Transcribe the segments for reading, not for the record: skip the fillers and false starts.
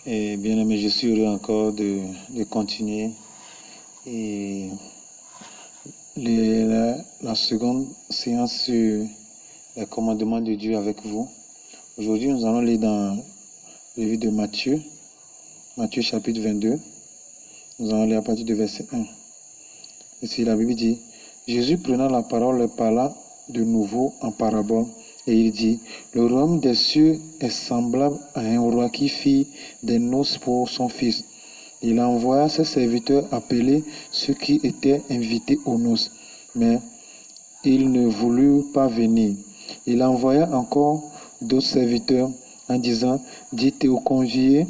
Et bien aimé, je suis heureux encore de continuer. Et la seconde séance sur les commandements de Dieu avec vous. Aujourd'hui, nous allons lire dans le livre de Matthieu, Matthieu chapitre 22. Nous allons lire à partir du verset 1. Ici, la Bible dit, Jésus prenant la parole parla de nouveau en parabole. Et il dit, le royaume des cieux est semblable à un roi qui fit des noces pour son fils. Il envoya ses serviteurs appeler ceux qui étaient invités aux noces, mais ils ne voulurent pas venir. Il envoya encore d'autres serviteurs en disant, dites aux conviés,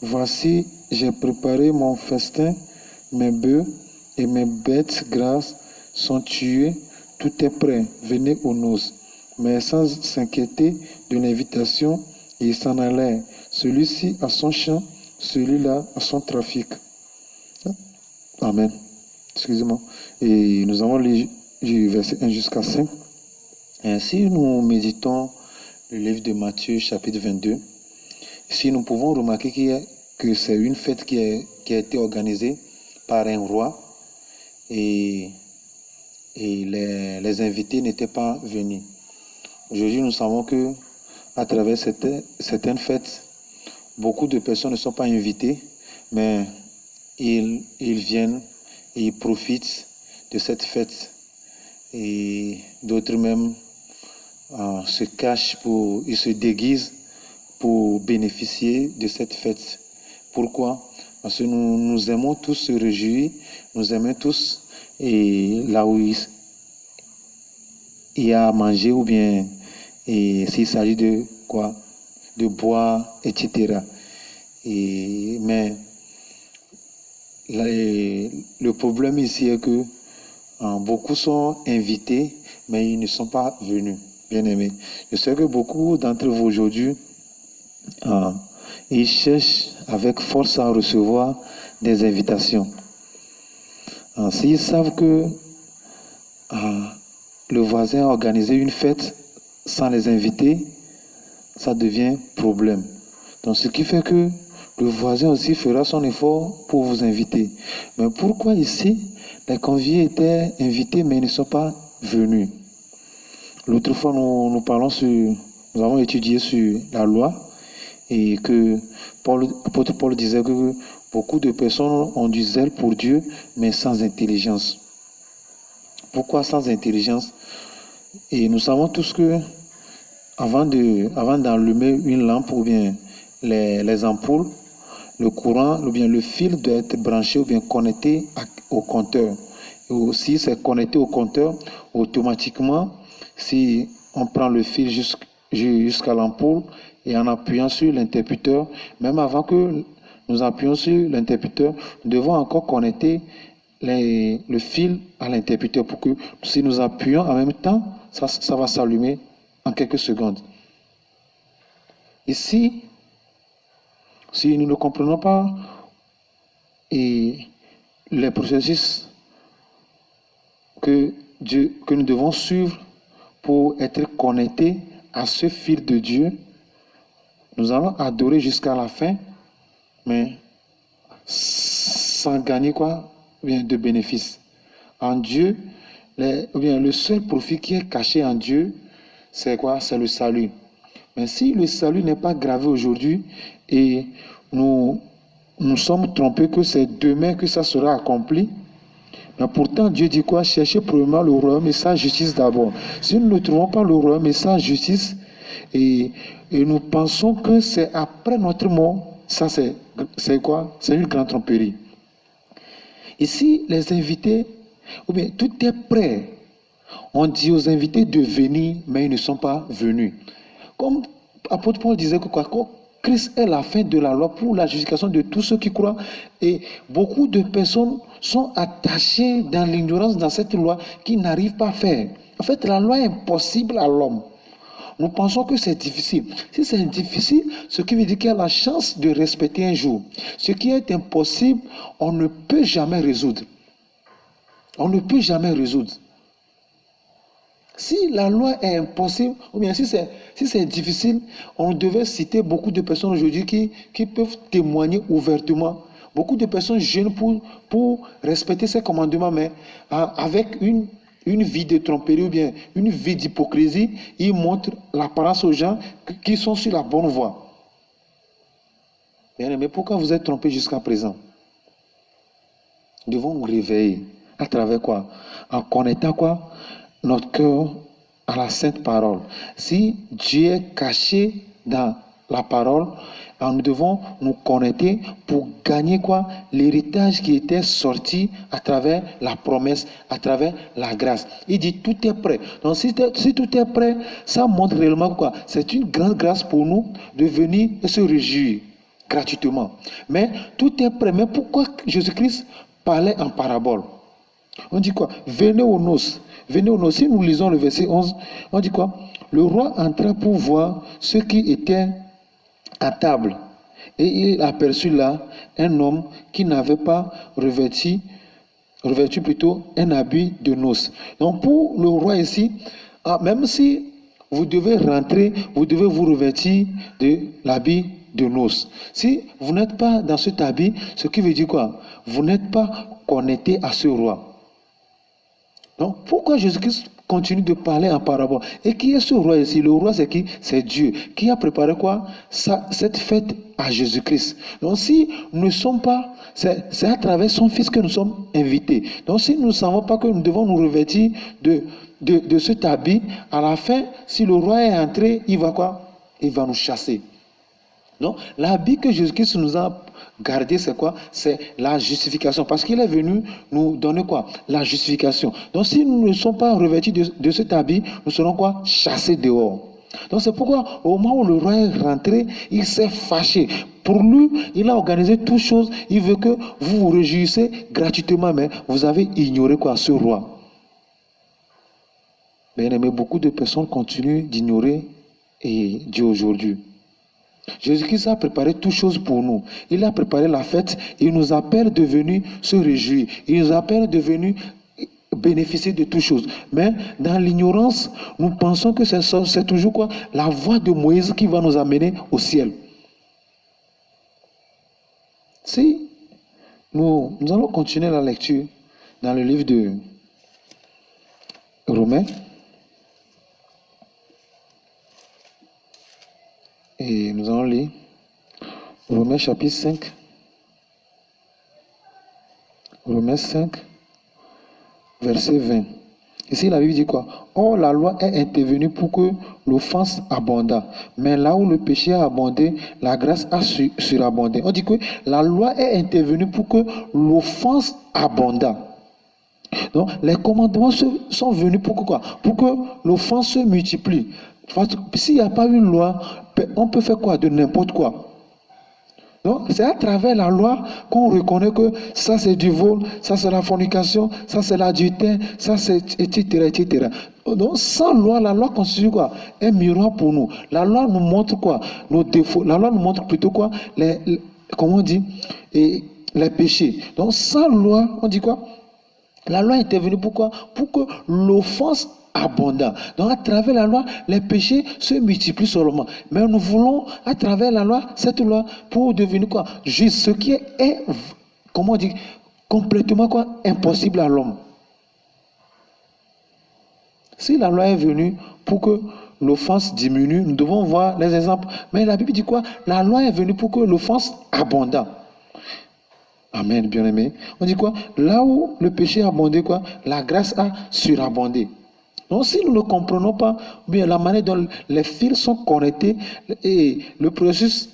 voici, j'ai préparé mon festin, mes bœufs et mes bêtes grasses sont tués, tout est prêt, venez aux noces. Mais sans s'inquiéter de l'invitation, ils s'en allèrent, celui-ci à son champ, celui-là à son trafic. Amen. Excusez-moi. Et nous avons lu du verset 1 jusqu'à 5. Ainsi, nous méditons le livre de Matthieu, chapitre 22. Ici, nous pouvons remarquer que c'est une fête qui a été organisée par un roi et les invités n'étaient pas venus. Aujourd'hui, nous savons que à travers certaines fêtes, beaucoup de personnes ne sont pas invitées, mais ils viennent et ils profitent de cette fête. Et d'autres même se cachent, ils se déguisent pour bénéficier de cette fête. Pourquoi? Parce que nous aimons tous se réjouir, nous aimons tous et là où il y a à manger ou bien s'il s'agit de quoi? De boire, etc. Mais le problème ici est que beaucoup sont invités, mais ils ne sont pas venus, bien aimés. Je sais que beaucoup d'entre vous aujourd'hui, ils cherchent avec force à recevoir des invitations. S'ils savent que le voisin a organisé une fête sans les inviter, ça devient problème. Donc ce qui fait que le voisin aussi fera son effort pour vous inviter. Mais pourquoi ici, les conviés étaient invités mais ils ne sont pas venus? L'autre fois, nous avons étudié sur la loi et que l'apôtre Paul disait que beaucoup de personnes ont du zèle pour Dieu mais sans intelligence. Pourquoi sans intelligence? Et nous savons tous que avant d'allumer une lampe ou bien les ampoules, le courant ou bien le fil doit être branché ou bien connecté au compteur. Et aussi, c'est connecté au compteur, automatiquement, si on prend le fil jusqu'à l'ampoule et en appuyant sur l'interrupteur, même avant que nous appuyions sur l'interrupteur, nous devons encore connecter le fil à l'interrupteur pour que si nous appuyons en même temps, ça va s'allumer en quelques secondes. Ici, si nous ne comprenons pas les processus que nous devons suivre pour être connectés à ce fil de Dieu, nous allons adorer jusqu'à la fin, mais sans gagner quoi? Bien de bénéfices. En Dieu, le seul profit qui est caché en Dieu, c'est quoi? C'est le salut. Mais si le salut n'est pas gravé aujourd'hui et nous sommes trompés que c'est demain que ça sera accompli, mais pourtant Dieu dit quoi? Cherchez premièrement le royaume et sa justice d'abord. Si nous ne trouvons pas le royaume et sa justice et nous pensons que c'est après notre mort, ça c'est quoi? C'est une grande tromperie. Ici, les invités, ou bien tout est prêt. On dit aux invités de venir, mais ils ne sont pas venus. Comme l'apôtre Paul disait que Christ est la fin de la loi pour la justification de tous ceux qui croient. Et beaucoup de personnes sont attachées dans l'ignorance dans cette loi qui n'arrivent pas à faire. En fait, la loi est impossible à l'homme. Nous pensons que c'est difficile. Si c'est difficile, ce qui veut dire qu'il y a la chance de respecter un jour. Ce qui est impossible, on ne peut jamais résoudre. On ne peut jamais résoudre. Si la loi est impossible, ou bien si c'est difficile, on devait citer beaucoup de personnes aujourd'hui qui peuvent témoigner ouvertement. Beaucoup de personnes jeûnent pour respecter ces commandements, mais avec une vie de tromperie ou bien une vie d'hypocrisie, ils montrent l'apparence aux gens qui sont sur la bonne voie. Mais pourquoi vous êtes trompés jusqu'à présent? Nous devons nous réveiller. À travers quoi? En connectant quoi? Notre cœur à la sainte parole. Si Dieu est caché dans la parole, alors nous devons nous connecter pour gagner quoi? L'héritage qui était sorti à travers la promesse, à travers la grâce. Il dit tout est prêt. Donc si tout est prêt, ça montre réellement quoi? C'est une grande grâce pour nous de venir et se réjouir gratuitement. Mais tout est prêt. Mais pourquoi Jésus-Christ parlait en parabole? On dit quoi? Venez aux noces. Venez aux noces. Si nous lisons le verset 11, on dit quoi? Le roi entra pour voir ceux qui étaient à table. Et il aperçut là un homme qui n'avait pas revêtu plutôt un habit de noces. Donc pour le roi ici, même si vous devez rentrer, vous devez vous revêtir de l'habit de noces. Si vous n'êtes pas dans cet habit, ce qui veut dire quoi? Vous n'êtes pas connecté à ce roi. Donc, pourquoi Jésus-Christ continue de parler en parabole? Et qui est ce roi ici? Le roi, c'est qui? C'est Dieu. Qui a préparé quoi? Cette fête à Jésus-Christ. Donc, si nous ne sommes pas, c'est à travers son Fils que nous sommes invités. Donc, si nous ne savons pas que nous devons nous revêtir de cet habit, à la fin, si le roi est entré, il va quoi? Il va nous chasser. Donc, l'habit que Jésus-Christ nous a gardé, c'est quoi? C'est la justification. Parce qu'il est venu nous donner quoi? La justification. Donc, si nous ne sommes pas revêtus de cet habit, nous serons quoi? Chassés dehors. Donc, c'est pourquoi, au moment où le roi est rentré, il s'est fâché. Pour lui, il a organisé toutes choses. Il veut que vous vous réjouissez gratuitement, mais vous avez ignoré quoi? Ce roi. Bien aimé, beaucoup de personnes continuent d'ignorer Dieu aujourd'hui. Jésus-Christ a préparé toutes choses pour nous. Il a préparé la fête. Il nous appelle de venir se réjouir. Il nous appelle de venir bénéficier de toutes choses. Mais dans l'ignorance, nous pensons que c'est toujours quoi? La voie de Moïse qui va nous amener au ciel. Si nous allons continuer la lecture dans le livre de Romains. Et nous allons lire Romains chapitre 5. Romains 5, verset 20. Ici, la Bible dit quoi? Or, la loi est intervenue pour que l'offense abondât. Mais là où le péché a abondé, la grâce a surabondé. On dit que la loi est intervenue pour que l'offense abondât. Donc, les commandements sont venus pour quoi? Pour que l'offense se multiplie. S'il n'y a pas une loi, on peut faire quoi? De n'importe quoi. Donc, c'est à travers la loi qu'on reconnaît que ça c'est du vol, ça c'est la fornication, ça c'est l'adultère, ça c'est etc., etc. Donc, sans loi, la loi constitue quoi? Un miroir pour nous. La loi nous montre quoi? Nos défauts. La loi nous montre plutôt quoi? Comment on dit? Les péchés. Donc, sans loi, on dit quoi? La loi est intervenue pourquoi? Pour que l'offense abondante. Donc, à travers la loi, les péchés se multiplient seulement. Mais nous voulons, à travers la loi, cette loi, pour devenir quoi? Juste ce qui est comment on dit, complètement quoi? Impossible à l'homme. Si la loi est venue pour que l'offense diminue, nous devons voir les exemples. Mais la Bible dit quoi? La loi est venue pour que l'offense abondante. Amen, bien-aimé. On dit quoi? Là où le péché a abondé, quoi? La grâce a surabondé. Donc, si nous ne comprenons pas bien la manière dont les fils sont connectés et le processus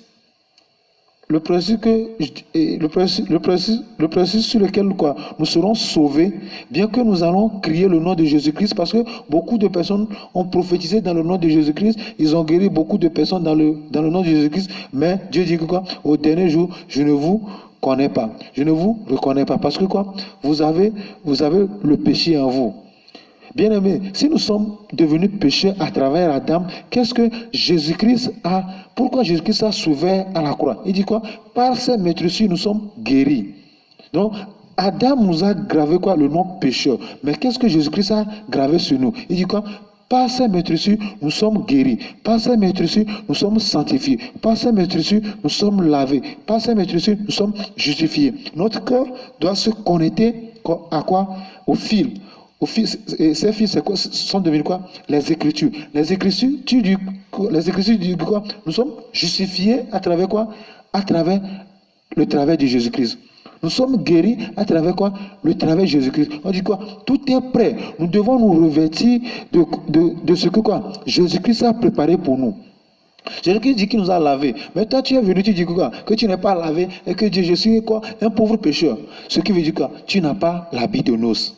sur lequel quoi, nous serons sauvés, bien que nous allons crier le nom de Jésus-Christ, parce que beaucoup de personnes ont prophétisé dans le nom de Jésus-Christ, ils ont guéri beaucoup de personnes dans le nom de Jésus-Christ, mais Dieu dit que quoi? Au dernier jour, je ne vous connais pas. Je ne vous reconnais pas. Parce que quoi? Vous avez le péché en vous. Bien aimé, si nous sommes devenus pécheurs à travers Adam, qu'est-ce que Jésus-Christ a? Pourquoi Jésus-Christ a souffert à la croix? Il dit quoi? Par ses meurtrissures, nous sommes guéris. Donc, Adam nous a gravé quoi? Le nom pécheur. Mais qu'est-ce que Jésus-Christ a gravé sur nous? Il dit quoi? Par ces meurtrissures, nous sommes guéris. Par ces meurtrissures, nous sommes sanctifiés. Par ces meurtrissures, nous sommes lavés. Par ces meurtrissures, nous sommes justifiés. Notre cœur doit se connecter à quoi? Au fil. Et ces fils sont devenus quoi? Les Écritures. Les Écritures disent quoi? Nous sommes justifiés à travers quoi? À travers le travail de Jésus-Christ. Nous sommes guéris à travers quoi? Le travail de Jésus-Christ. On dit quoi? Tout est prêt. Nous devons nous revêtir de ce que quoi? Jésus-Christ a préparé pour nous. Jésus-Christ dit qu'il nous a lavés. Mais toi, tu es venu, tu dis quoi? Que tu n'es pas lavé et que je suis quoi? Un pauvre pécheur. Ce qui veut dire quoi? Tu n'as pas l'habit de noces.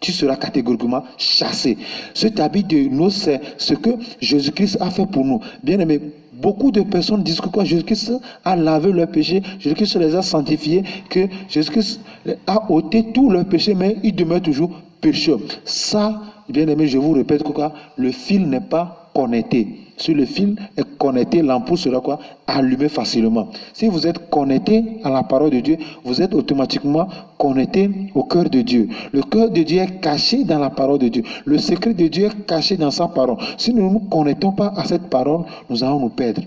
Tu seras catégoriquement chassé. Cet habit de noces, c'est ce que Jésus-Christ a fait pour nous. Bien aimé, beaucoup de personnes disent que quoi? Jésus-Christ a lavé leurs péchés, Jésus-Christ les a sanctifiés, que Jésus-Christ a ôté tous leurs péchés, mais ils demeurent toujours pécheurs. Ça, bien aimé, je vous répète que quoi? Le fil n'est pas connecté. Si le fil est connecté, l'ampoule sera quoi? Allumée facilement. Si vous êtes connecté à la parole de Dieu, vous êtes automatiquement connecté au cœur de Dieu. Le cœur de Dieu est caché dans la parole de Dieu. Le secret de Dieu est caché dans sa parole. Si nous ne nous connectons pas à cette parole, nous allons nous perdre.